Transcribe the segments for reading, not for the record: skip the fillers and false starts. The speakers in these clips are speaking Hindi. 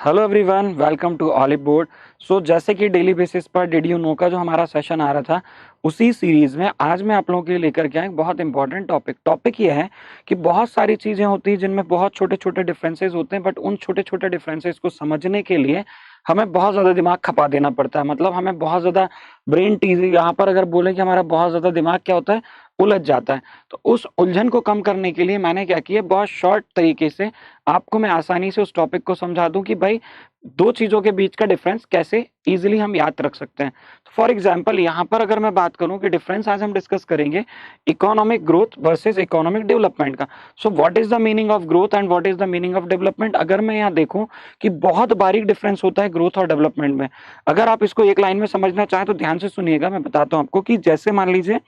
Hello everyone, welcome to Oliveboard. सो जैसे कि डेली बेसिस पर डिड यू नो का जो हमारा सेशन आ रहा था, उसी सीरीज में आज मैं आप लोगों के लिए लेकर के आया एक बहुत इंपॉर्टेंट टॉपिक ये है कि बहुत सारी चीज़ें होती हैं जिनमें बहुत छोटे छोटे डिफरेंसेस होते हैं, बट उन छोटे छोटे डिफरेंसेस को समझने के लिए हमें बहुत ज़्यादा दिमाग खपा देना पड़ता है। मतलब हमें बहुत ज़्यादा ब्रेन टीजिंग, यहाँ पर अगर बोले कि हमारा बहुत ज़्यादा दिमाग क्या होता है, उलझ जाता है। तो उस उलझन को कम करने के लिए मैंने क्या किया, बहुत शॉर्ट तरीके से आपको मैं आसानी से उस टॉपिक को समझा दूं कि भाई दो चीजों के बीच का डिफरेंस कैसे इजीली हम याद रख सकते हैं। तो फॉर एग्जांपल यहाँ पर अगर मैं बात करूं कि डिफरेंस आज हम डिस्कस करेंगे economic growth versus economic development का। So what is the meaning of growth and what is the meaning of development. अगर मैं यहाँ देखूं कि बहुत बारीक डिफरेंस होता है ग्रोथ और डेवलपमेंट में। अगर आप इसको एक लाइन में समझना चाहें तो ध्यान से सुनिएगा, मैं बताता हूं आपको कि जैसे मान लीजिए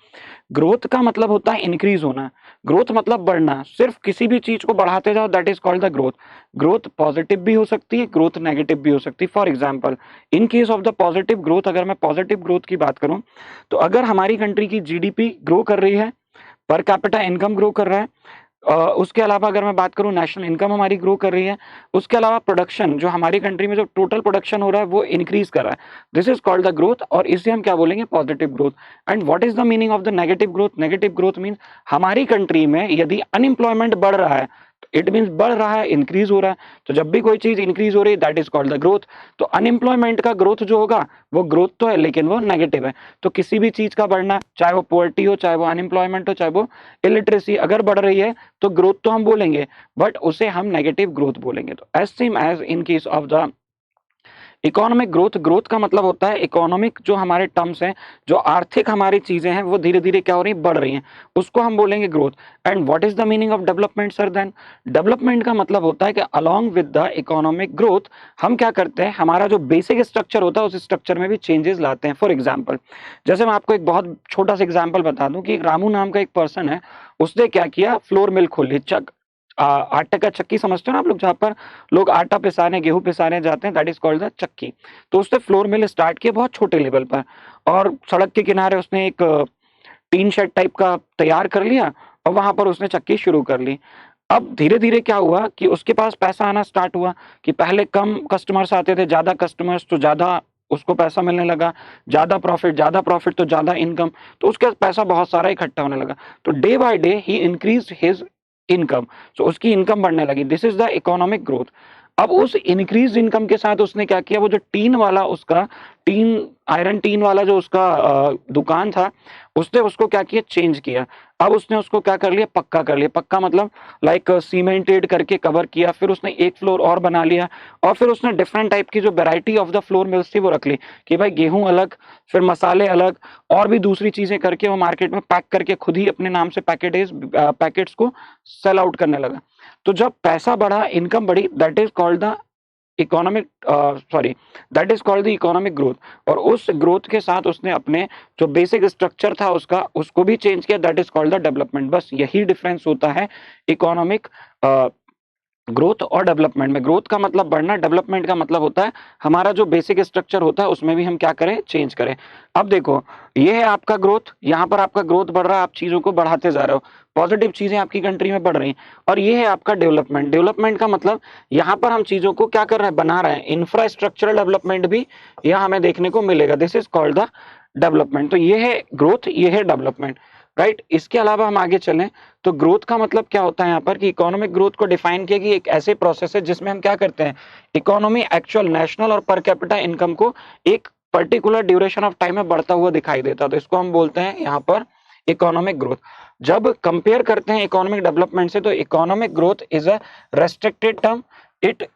ग्रोथ का मतलब होता है इंक्रीज होना, ग्रोथ मतलब बढ़ना। सिर्फ किसी भी चीज को बढ़ाते जाओ, that is called the growth. Growth positive भी हो सकती है, ग्रोथ नेगेटिव भी हो सकती है। For example in case of the positive growth, अगर मैं पॉजिटिव ग्रोथ की बात करूं तो अगर हमारी कंट्री की जीडीपी ग्रो कर रही है, पर कैपिटा इनकम ग्रो कर रहा है, उसके अलावा अगर मैं बात करूं नेशनल इनकम हमारी ग्रो कर रही है, उसके अलावा प्रोडक्शन जो हमारी कंट्री में जो टोटल प्रोडक्शन हो रहा है वो इंक्रीज कर रहा है, this is called the growth. और इसे हम क्या बोलेंगे, positive growth. And what is the meaning of the negative growth. Negative growth means हमारी कंट्री में यदि अनएम्प्लॉयमेंट बढ़ रहा है तो इट मीन्स बढ़ रहा है, इंक्रीज हो रहा है। तो जब भी कोई चीज इंक्रीज हो रही है that is called the growth. तो अनएम्प्लॉयमेंट का ग्रोथ जो होगा वो ग्रोथ तो है लेकिन वो नेगेटिव है। तो किसी भी चीज का बढ़ना, चाहे वो पोवर्टी हो, चाहे वो अनएम्प्लॉयमेंट हो, चाहे वो इलिटरेसी अगर बढ़ रही है तो ग्रोथ तो हम बोलेंगे, बट उसे हम नेगेटिव ग्रोथ बोलेंगे। तो as same as in case of the economic growth, growth का मतलब होता है इकोनॉमिक जो हमारे टर्म्स हैं, जो आर्थिक हमारी चीजें हैं वो धीरे धीरे क्या हो रही है, बढ़ रही हैं, उसको हम बोलेंगे growth. And what is the meaning of development sir. Then development का मतलब होता है कि along with the economic growth हम क्या करते हैं, हमारा जो बेसिक स्ट्रक्चर होता है उस स्ट्रक्चर में भी चेंजेस लाते हैं। फॉर एग्जाम्पल जैसे मैं आपको एक बहुत छोटा सा एग्जाम्पल बता दूं कि रामू नाम का एक पर्सन है, उसने क्या किया, फ्लोर मिल खोली। आटे का चक्की समझते हो ना आप लोग, जहाँ पर लोग आटा पिसाने, गेहूं पिसाने जाते हैं, दैट इज कॉल्ड द चक्की। तो उसने फ्लोर मिल स्टार्ट किया बहुत छोटे लेवल पर, और सड़क के किनारे उसने एक टीन शेड टाइप का तैयार कर लिया और वहां पर उसने चक्की शुरू कर ली। अब धीरे धीरे क्या हुआ कि उसके पास पैसा आना स्टार्ट हुआ, कि पहले कम कस्टमर्स आते थे, ज्यादा कस्टमर्स तो ज्यादा उसको पैसा मिलने लगा, ज्यादा प्रॉफिट तो ज्यादा इनकम, तो उसके पैसा बहुत सारा इकट्ठा होने लगा। तो day by day he increase his income, तो उसकी इनकम बढ़ने लगी, this is the economic growth. अब उस इंक्रीज इनकम के साथ उसने क्या किया, वो जो टीन वाला उसका टीन आयरन टीन वाला जो उसका दुकान था, उसने उसको क्या किया, चेंज किया। अब उसने उसको क्या कर लिया, पक्का कर लिया। पक्का मतलब लाइक सीमेंटेड करके कवर किया, फिर उसने एक फ्लोर और बना लिया, और फिर उसने डिफरेंट टाइप की जो variety of the flour mills थी वो रख ली, कि भाई गेहूं अलग, फिर मसाले अलग, और भी दूसरी चीजें करके वो मार्केट में पैक करके खुद ही अपने नाम से पैकेट्स को सेल आउट करने लगा। तो जब पैसा बढ़ा, इनकम बढ़ी, that is called the economic sorry that is called the economic growth. और उस ग्रोथ के साथ उसने अपने जो बेसिक स्ट्रक्चर था उसका, उसको भी चेंज किया, that is called the development. बस यही डिफरेंस होता है इकोनॉमिक ग्रोथ और डेवलपमेंट में। ग्रोथ का मतलब बढ़ना, डेवलपमेंट का मतलब होता है हमारा जो बेसिक स्ट्रक्चर होता है उसमें भी हम क्या करें, चेंज करें। अब देखो, ये है आपका ग्रोथ, यहाँ पर आपका ग्रोथ बढ़ रहा है, आप चीजों को बढ़ाते जा रहे हो, पॉजिटिव चीजें आपकी कंट्री में बढ़ रही हैं। और ये है आपका डेवलपमेंट। डेवलपमेंट का मतलब यहाँ पर हम चीजों को क्या कर रहे हैं, बना रहे हैं। इंफ्रास्ट्रक्चरल डेवलपमेंट भी यहाँ हमें देखने को मिलेगा, this is called the development. तो ये है ग्रोथ, ये है डेवलपमेंट, राइट। इसके अलावा हम आगे चलें तो ग्रोथ का मतलब क्या होता है यहाँ पर, कि इकोनॉमिक ग्रोथ को डिफाइन किया कि एक ऐसे प्रोसेस है जिसमें हम क्या करते हैं, इकोनॉमी एक्चुअल नेशनल और पर कैपिटा इनकम को एक पर्टिकुलर ड्यूरेशन ऑफ टाइम में बढ़ता हुआ दिखाई देता है। तो इसको हम बोलते हैं यहाँ पर इकोनॉमिक ग्रोथ। जब कंपेयर करते हैं इकोनॉमिक डेवलपमेंट से, तो economic growth is a restricted term, it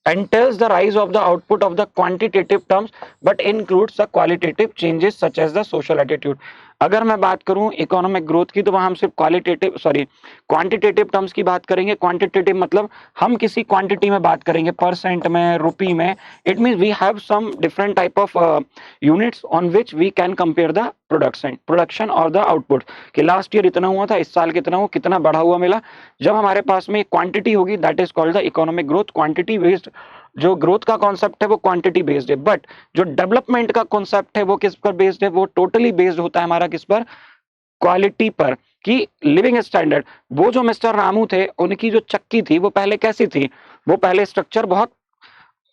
entails the rise of the output of the quantitative terms but includes the qualitative changes such as the social attitude। अगर मैं बात करूं इकोनॉमिक ग्रोथ की तो वहां हम सिर्फ क्वांटिटेटिव टर्म्स की बात करेंगे। क्वांटिटेटिव मतलब हम किसी क्वांटिटी में बात करेंगे, परसेंट में, रुपी में। It means we have some different type of units on which we can compare the production और द आउटपुट, कि लास्ट ईयर इतना हुआ था, इस साल कितना हुआ, कितना बढ़ा हुआ मिला। जब हमारे पास में क्वांटिटी होगी that is called the economic growth. Quantity based जो ग्रोथ का कॉन्सेप्ट है वो क्वांटिटी बेस्ड है, बट जो डेवलपमेंट का कॉन्सेप्ट है वो किस पर बेस्ड है, वो टोटली बेस्ड होता है हमारा किस पर, क्वालिटी पर, कि लिविंग स्टैंडर्ड। वो जो मिस्टर रामू थे उनकी जो चक्की थी वो पहले कैसी थी, वो पहले स्ट्रक्चर बहुत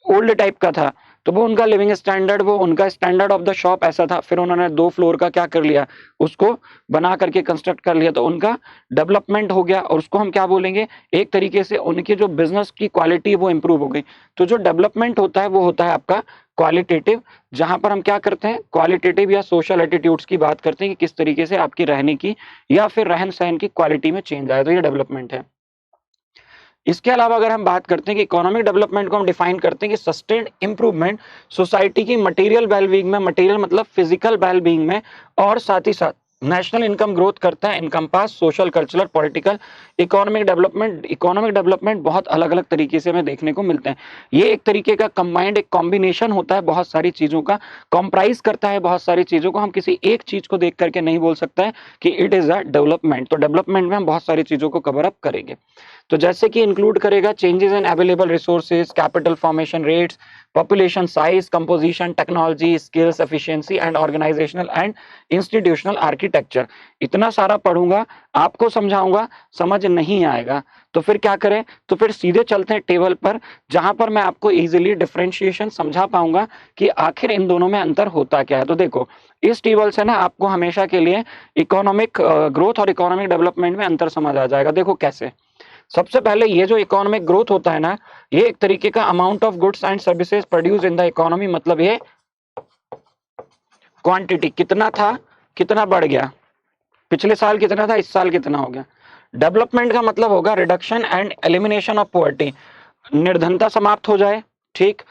ओल्ड टाइप का था, तो वो उनका लिविंग स्टैंडर्ड, वो उनका स्टैंडर्ड ऑफ द शॉप ऐसा था। फिर उन्होंने 2 फ्लोर का क्या कर लिया, उसको बना करके कंस्ट्रक्ट कर लिया, तो उनका डेवलपमेंट हो गया। और उसको हम क्या बोलेंगे, एक तरीके से उनकी जो बिजनेस की क्वालिटी वो इंप्रूव हो गई। तो जो डेवलपमेंट होता है वो होता है आपका क्वालिटेटिव, जहां पर हम क्या करते हैं, क्वालिटेटिव या सोशल एटीट्यूड्स की बात करते हैं कि किस तरीके से आपकी रहने की या फिर रहन सहन की क्वालिटी में चेंज आए, तो ये डेवलपमेंट है। इसके अलावा अगर हम बात करते हैं कि इकोनॉमिक डेवलपमेंट को हम डिफाइन करते हैं कि सस्टेन्ड इंप्रूवमेंट सोसाइटी की मटेरियल वेलबींग में, मटेरियल मतलब फिजिकल वेलबींग में, और साथ ही साथ नेशनल इनकम ग्रोथ करता है, encompass social, cultural, political, economic development. Economic development बहुत अलग अलग तरीके से हमें देखने को मिलते हैं। ये एक तरीके का कंबाइंड, एक कॉम्बिनेशन होता है बहुत सारी चीजों का, कॉम्प्राइज करता है बहुत सारी चीजों को। हम किसी एक चीज को देख करके नहीं बोल सकता है कि इट इज अ डेवलपमेंट। तो डेवलपमेंट में हम बहुत सारी चीजों को कवर अप करेंगे। तो जैसे कि इंक्लूड करेगा changes in available resources, capital formation rates, population size, composition, technology, skills, efficiency and organisational and institutional architecture. इतना सारा पढ़ूंगा, आपको समझाऊंगा, समझ नहीं आएगा तो फिर क्या करें, तो फिर सीधे चलते हैं टेबल पर, जहां पर मैं आपको इजीली डिफरेंशिएशन समझा पाऊंगा कि आखिर इन दोनों में अंतर होता क्या है। तो देखो, इस टेबल से ना आपको हमेशा के लिए इकोनॉमिक ग्रोथ और इकोनॉमिक डेवलपमेंट में अंतर समझ आ जाएगा। देखो कैसे। सबसे पहले ये जो इकोनॉमिक ग्रोथ होता है ना, ये एक तरीके का amount of goods and services produce in the economy, मतलब ये क्वांटिटी कितना था, कितना बढ़ गया, पिछले साल कितना था, इस साल कितना हो गया। डेवलपमेंट का मतलब होगा reduction and elimination of poverty, निर्धनता समाप्त हो जाए, ठीक,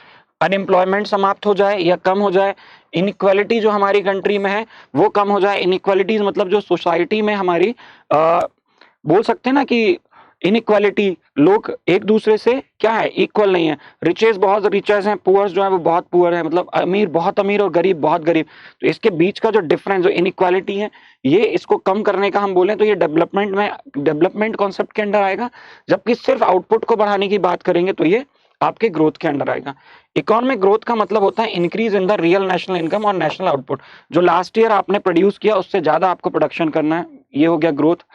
अनएम्प्लॉयमेंट समाप्त हो जाए या कम हो जाए, इनइक्वालिटी जो हमारी कंट्री में है वो कम हो जाए। इनइक्वालिटीज मतलब जो सोसाइटी में हमारी बोल सकते हैं ना कि इनइक्वालिटी, लोग एक दूसरे से क्या है, इक्वल नहीं है। रिचेस बहुत रिचेस हैं, पुअर्स जो है वो बहुत पुअर है, मतलब अमीर बहुत अमीर और गरीब बहुत गरीब। तो इसके बीच का जो डिफरेंस, जो इनइक्वालिटी है, ये इसको कम करने का हम बोले तो ये डेवलपमेंट में, डेवलपमेंट कॉन्सेप्ट के अंडर आएगा। जबकि सिर्फ आउटपुट को बढ़ाने की बात करेंगे तो ये आपके ग्रोथ के अंडर आएगा। इकोनॉमिक ग्रोथ का मतलब होता है increase in the real national income और नेशनल आउटपुट। जो लास्ट ईयर आपने प्रोड्यूस किया उससे ज्यादा आपको प्रोडक्शन करना है, ये हो गया ग्रोथ।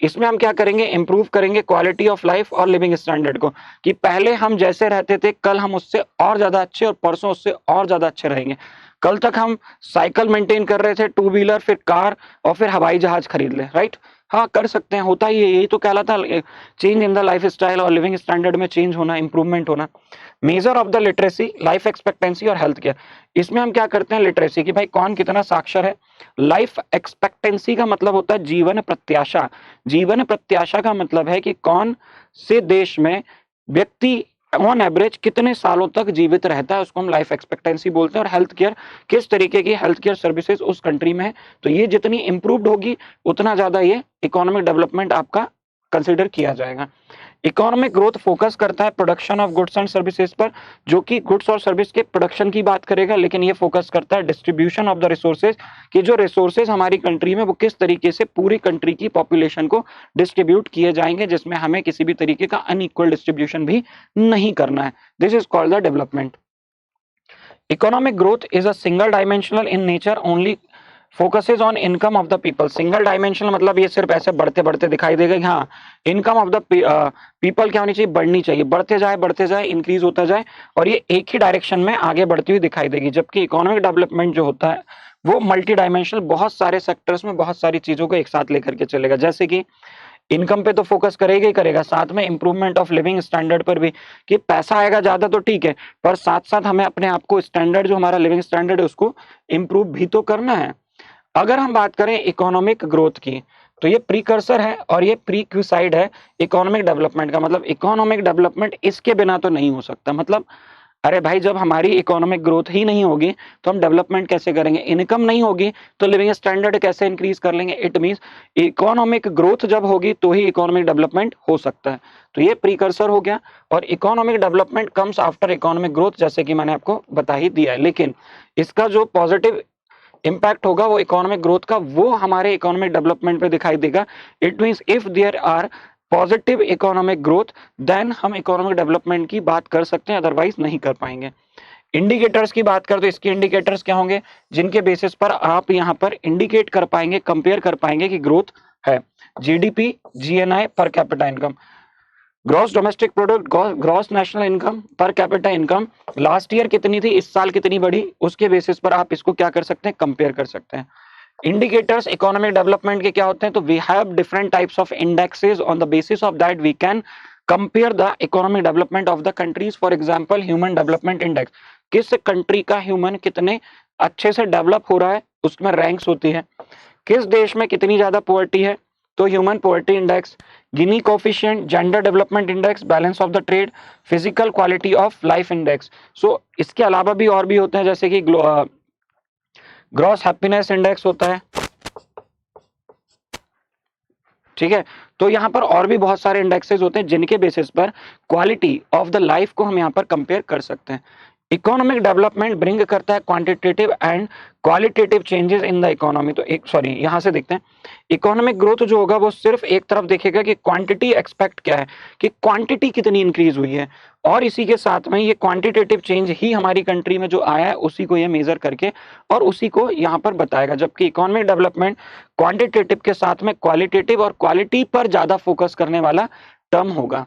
इसमें हम क्या करेंगे, इंप्रूव करेंगे क्वालिटी ऑफ लाइफ और लिविंग स्टैंडर्ड को, कि पहले हम जैसे रहते थे कल हम उससे और ज्यादा अच्छे और परसों उससे और ज्यादा अच्छे रहेंगे। कल तक हम साइकिल मेंटेन कर रहे थे, टू व्हीलर, फिर कार और फिर हवाई जहाज खरीद ले, राइट। हाँ कर सकते हैं, होता ही है, यही तो कहलाता है change in the life style और लिविंग स्टैंडर्ड में चेंज होना, इंप्रूवमेंट होना। Measure of the literacy, life expectancy और हेल्थ केयर। इसमें हम क्या करते हैं, लिटरेसी की भाई कौन कितना साक्षर है। लाइफ एक्सपेक्टेंसी का मतलब होता है जीवन प्रत्याशा। जीवन प्रत्याशा का मतलब है कि कौन से देश में व्यक्ति ऑन एवरेज कितने सालों तक जीवित रहता है, उसको हम लाइफ एक्सपेक्टेंसी बोलते हैं। और हेल्थ केयर, किस तरीके की हेल्थ केयर सर्विसेज उस कंट्री में है। तो ये जितनी इंप्रूव्ड होगी उतना ज्यादा ये इकोनॉमिक डेवलपमेंट आपका कंसिडर किया जाएगा। इकोनॉमिक ग्रोथ फोकस करता है production of goods and services पर, जो कि गुड्स और सर्विस के प्रोडक्शन की बात करेगा, लेकिन ये फोकस करता है डिस्ट्रीब्यूशन ऑफ द रिसोर्सेज, कि जो रिसोर्सेज हमारी कंट्री में वो किस तरीके से पूरी कंट्री की पॉपुलेशन को डिस्ट्रीब्यूट किए जाएंगे, जिसमें हमें किसी भी तरीके का अनइक्वल डिस्ट्रीब्यूशन भी नहीं करना है। This is called the development. Economic growth is a single dimensional in nature, only focuses on income of the people. Single dimensional मतलब ये सिर्फ ऐसे बढ़ते बढ़ते दिखाई देगा कि हाँ इनकम ऑफ द पीपल क्या होनी चाहिए, बढ़नी चाहिए, बढ़ते जाए, इंक्रीज होता जाए, और ये एक ही डायरेक्शन में आगे बढ़ती हुई दिखाई देगी। जबकि इकोनॉमिक डेवलपमेंट जो होता है वो मल्टी डायमेंशनल, बहुत सारे सेक्टर्स में बहुत सारी चीजों को एक साथ लेकर के चलेगा। जैसे कि इनकम पे तो फोकस करेगा ही करेगा, साथ में इंप्रूवमेंट ऑफ लिविंग स्टैंडर्ड पर भी, कि पैसा आएगा ज्यादा तो ठीक है, पर साथ साथ हमें अपने आप को स्टैंडर्ड, जो हमारा लिविंग स्टैंडर्ड है उसको इंप्रूव भी तो करना है। अगर हम बात करें इकोनॉमिक ग्रोथ की, तो ये प्रीकर्सर है और ये प्रीक्यूसाइड है इकोनॉमिक डेवलपमेंट का। मतलब इकोनॉमिक डेवलपमेंट इसके बिना तो नहीं हो सकता। मतलब अरे भाई जब हमारी इकोनॉमिक ग्रोथ ही नहीं होगी तो हम डेवलपमेंट कैसे करेंगे, इनकम नहीं होगी तो लिविंग स्टैंडर्ड कैसे इंक्रीज कर लेंगे। इट मींस इकोनॉमिक ग्रोथ जब होगी तो ही इकोनॉमिक डेवलपमेंट हो सकता है। तो ये प्रीकर्सर हो गया, और economic development comes after economic growth, जैसे कि मैंने आपको बता ही दिया है। लेकिन इसका जो पॉजिटिव इम्पैक्ट होगा वो इकोनॉमिक ग्रोथ का, वो हमारे इकोनॉमिक डेवलपमेंट पे दिखाई देगा। It means if there are positive economic growth then हम इकोनॉमिक डेवलपमेंट की बात कर सकते हैं, अदरवाइज नहीं कर पाएंगे। इंडिकेटर्स की बात कर तो इसके इंडिकेटर्स क्या होंगे, जिनके बेसिस पर आप यहाँ पर इंडिकेट कर पाएंगे, कंपेयर कर पाएंगे कि ग्रोथ है। GDP, GNI, per capita income. Gross domestic product, gross national income, per capita income last year कितनी थी, इस साल कितनी बढ़ी, उसके बेसिस पर आप इसको क्या कर सकते हैं, कंपेयर कर सकते हैं। इंडिकेटर्स इकोनॉमिक डेवलपमेंट के क्या होते हैं, तो we have different types of indexes, on the basis of that we can compare the economic development of the countries. For example human development index, किस कंट्री का ह्यूमन कितने अच्छे से डेवलप हो रहा है, उसमें रैंक्स होती है। किस देश में कितनी ज्यादा पॉवर्टी है, तो human poverty index, Gini coefficient, gender development index, balance of the trade, physical quality of life index. So इसके अलावा भी और भी होते हैं, जैसे कि ग्रॉस हैप्पीनेस इंडेक्स होता है, ठीक है। तो यहाँ पर और भी बहुत सारे इंडेक्सेस होते हैं जिनके बेसिस पर क्वालिटी ऑफ द लाइफ को हम यहाँ पर कंपेयर कर सकते हैं। इकोनॉमिक डेवलपमेंट ब्रिंग करता है quantitative and qualitative changes in the economy. तो एक यहां से देखते हैं, इकोनॉमिक ग्रोथ जो होगा वो सिर्फ एक तरफ देखेगा कि क्वांटिटी एक्सपेक्ट क्या है, कि क्वांटिटी कितनी इंक्रीज हुई है, और इसी के साथ में ये क्वांटिटेटिव चेंज ही हमारी कंट्री में जो आया है उसी को ये मेजर करके और उसी को यहाँ पर बताएगा। जबकि इकोनॉमिक डेवलपमेंट क्वांटिटेटिव के साथ में क्वालिटेटिव और क्वालिटी पर ज्यादा फोकस करने वाला टर्म होगा।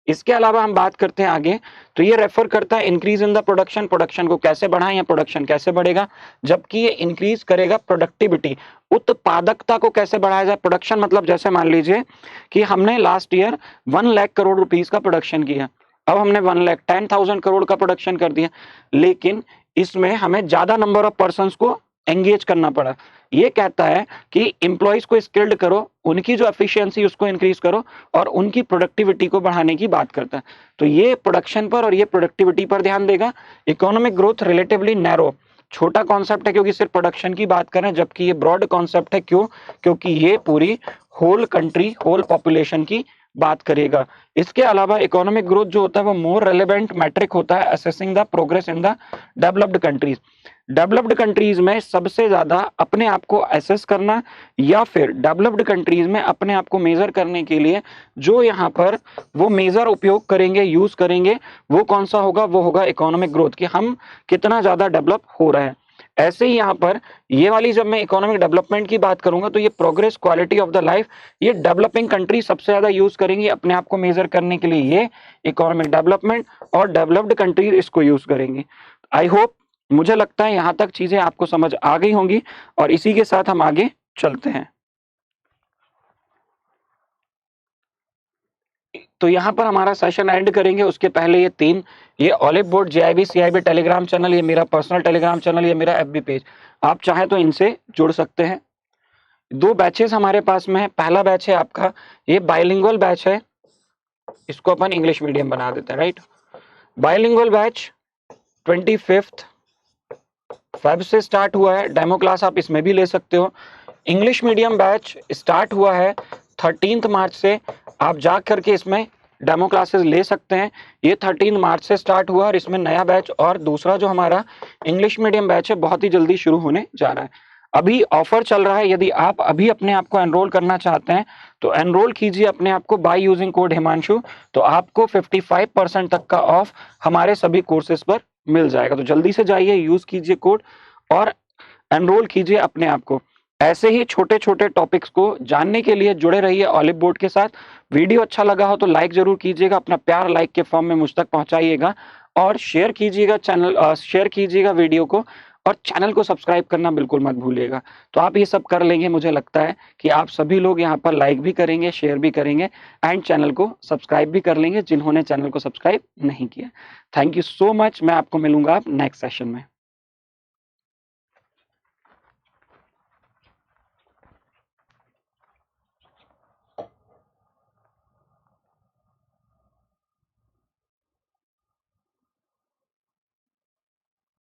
इसके अलावा हम बात करते हैं आगे, तो ये रेफर करता है increase in the production, production को कैसे बढ़ाएं या प्रोडक्शन कैसे बढ़ेगा, जबकि ये इंक्रीज करेगा प्रोडक्टिविटी, उत्पादकता को कैसे बढ़ाया जाए। प्रोडक्शन मतलब जैसे मान लीजिए कि हमने last year 1 lakh crore rupees का प्रोडक्शन किया, अब हमने 1,10,000 करोड़ का प्रोडक्शन कर दिया, लेकिन इसमें हमें ज्यादा नंबर ऑफ पर्सन को एंगेज करना पड़ा। ये कहता है कि एम्प्लॉइज को स्किल्ड करो, उनकी जो एफिशिएंसी उसको इंक्रीज करो और उनकी प्रोडक्टिविटी को बढ़ाने की बात करता है। तो ये प्रोडक्शन पर और ये प्रोडक्टिविटी पर ध्यान देगा। इकोनॉमिक ग्रोथ रिलेटिवली नैरो, छोटा कॉन्सेप्ट है क्योंकि सिर्फ प्रोडक्शन की बात करें, जबकि ये ब्रॉड कॉन्सेप्ट है। क्यों? क्योंकि ये पूरी होल कंट्री, होल पॉपुलेशन की बात करेगा। इसके अलावा इकोनॉमिक ग्रोथ जो होता है वो मोर रेलेवेंट मैट्रिक होता है assessing the progress in the developed countries. Developed countries में सबसे ज्यादा अपने आप को असेस करना या फिर डेवलप्ड कंट्रीज में अपने आप को मेजर करने के लिए जो यहाँ पर वो मेजर उपयोग करेंगे, यूज करेंगे, वो कौन सा होगा, वो होगा इकोनॉमिक ग्रोथ, कि हम कितना ज्यादा डेवलप हो रहे हैं। ऐसे ही यहाँ पर ये वाली जब मैं इकोनॉमिक डेवलपमेंट की बात करूंगा तो ये progress, quality of the life, ये डेवलपिंग कंट्री सबसे ज्यादा यूज करेंगी अपने आप को मेजर करने के लिए, ये इकोनॉमिक डेवलपमेंट, और डेवलप्ड कंट्री इसको यूज करेंगी। आई होप, मुझे लगता है यहां तक चीजें आपको समझ आ गई होंगी और इसी के साथ हम आगे चलते हैं। तो यहाँ पर हमारा सेशन एंड करेंगे, उसके पहले ये olive board, JIB CIB Telegram channel, ये मेरा पर्सनल टेलीग्राम चैनल, ये मेरा FB पेज, आप चाहे तो इनसे जुड़ सकते हैं। 2 बैचेस हमारे पास में है। पहला बैच है आपका ये बाइलिंगुअल बैच है, इसको अपन इंग्लिश मीडियम बना देते हैं, राइट। बाइलिंगुअल बैच 25 फेब से स्टार्ट हुआ है, डेमो क्लास आप इसमें भी ले सकते हो। इंग्लिश मीडियम बैच स्टार्ट हुआ है 13 मार्च से, आप जा करके इसमें डेमो क्लासेस ले सकते हैं। ये 13 मार्च से स्टार्ट हुआ और इसमें नया बैच और दूसरा जो हमारा इंग्लिश मीडियम बैच है बहुत ही जल्दी शुरू होने जा रहा है। अभी ऑफर चल रहा है, यदि आप अभी अपने आप को एनरोल करना चाहते हैं तो एनरोल कीजिए अपने आप को बाय यूजिंग कोड हिमांशु, तो आपको 55% तक का ऑफ हमारे सभी कोर्सेज पर मिल जाएगा। तो जल्दी से जाइए, यूज कीजिए कोड और एनरोल कीजिए अपने आप को। ऐसे ही छोटे छोटे टॉपिक्स को जानने के लिए जुड़े रहिए ऑलिव बोर्ड के साथ। वीडियो अच्छा लगा हो तो लाइक जरूर कीजिएगा, अपना प्यार लाइक के फॉर्म में मुझ तक पहुंचाइएगा और शेयर कीजिएगा शेयर कीजिएगा वीडियो को, और चैनल को सब्सक्राइब करना बिल्कुल मत भूलिएगा। तो आप ये सब कर लेंगे, मुझे लगता है कि आप सभी लोग यहाँ पर लाइक भी करेंगे, शेयर भी करेंगे एंड चैनल को सब्सक्राइब भी कर लेंगे जिन्होंने चैनल को सब्सक्राइब नहीं किया। Thank you so much. मैं आपको मिलूंगा आप नेक्स्ट सेशन में।